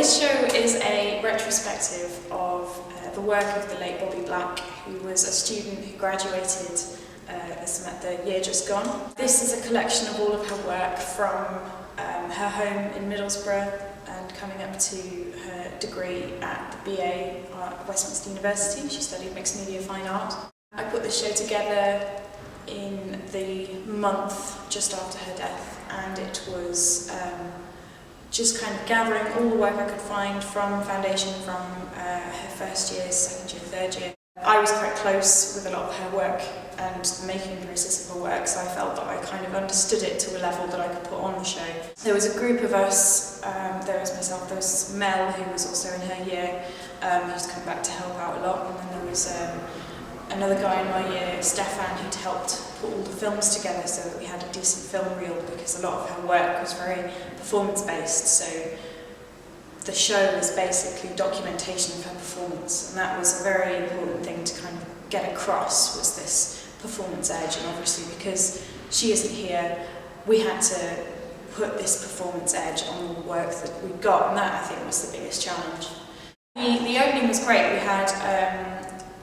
this show is a retrospective of the work of the late Bobbie Black, who was a student who graduated the year just gone. This is a collection of all of her work from her home in Middlesbrough and coming up to her degree at the BA at Westminster University. She studied mixed media fine art. I put this show together in the month just after her death, and it was just kind of gathering all the work I could find from foundation, from her first year, second year, third year. I was quite close with a lot of her work and the making process of her work, so I felt that I kind of understood it to a level that I could put on the show. There was a group of us, there was myself, there was Mel, who was also in her year, who's come back to help out a lot, and then there was another guy in my year, Stefan, who'd helped put all the films together so that we had a decent film reel, because a lot of her work was very performance-based, so the show is basically documentation of her performance, and that was a very important thing to kind of get across, was this performance edge. And obviously because she isn't here, we had to put this performance edge on all the work that we got, and that I think was the biggest challenge. The opening was great. We had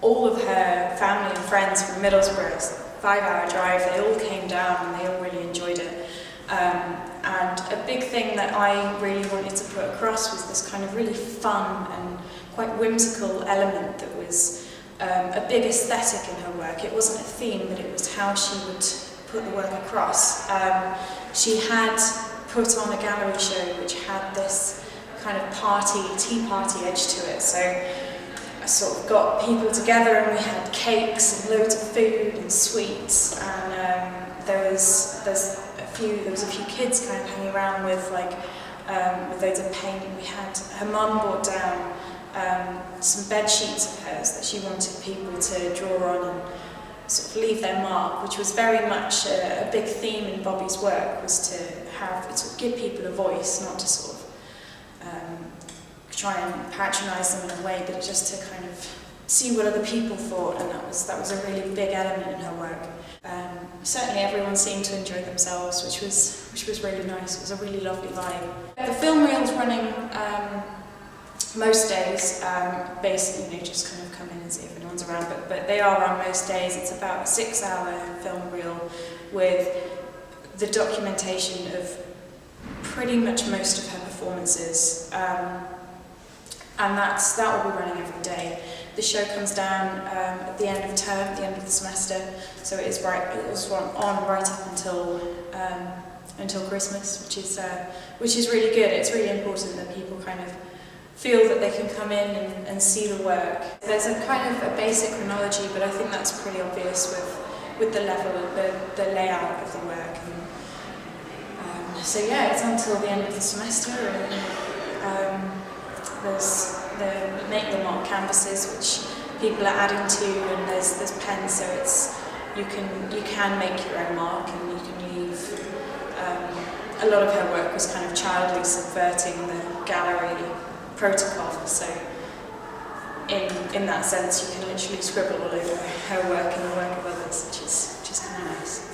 all of her family and friends from Middlesbrough. It's a 5-hour drive. They all came down and they all really enjoyed it. And a big thing that I really wanted to put across was this kind of really fun and quite whimsical element that was a big aesthetic in her work. It wasn't a theme, but it was how she would put the work across. She had put on a gallery show which had this kind of tea party edge to it. So I sort of got people together and we had cakes and loads of food and sweets, and there was a few kids kind of hanging around with with loads of paint. We had her mum brought down some bed sheets of hers that she wanted people to draw on and sort of leave their mark, which was very much a big theme in Bobbie's work, was to give people a voice, not to sort of try and patronise them in a way, but just to kind of see what other people thought, and that was a really big element in her work. Certainly everyone seemed to enjoy themselves, which was really nice. It was a really lovely vibe. The film reel's running most days, basically, just kind of come in and see if anyone's around, but they are on most days. It's about a 6-hour film reel with the documentation of pretty much most of her performances, and that will be running every day. The show comes down at the end of term, at the end of the semester, so it was on right up until Christmas, which is really good. It's really important that people kind of feel that they can come in and see the work. There's a kind of a basic chronology, but I think that's pretty obvious with the level of the layout of the work. And, so yeah, it's until the end of the semester, and there's the make the mark canvases which people are adding to, and there's pens, so you can make your own mark, and you can leave. A lot of her work was kind of childly subverting the gallery protocol, so in that sense you can literally scribble all over her work and the work of others, which is kind of nice.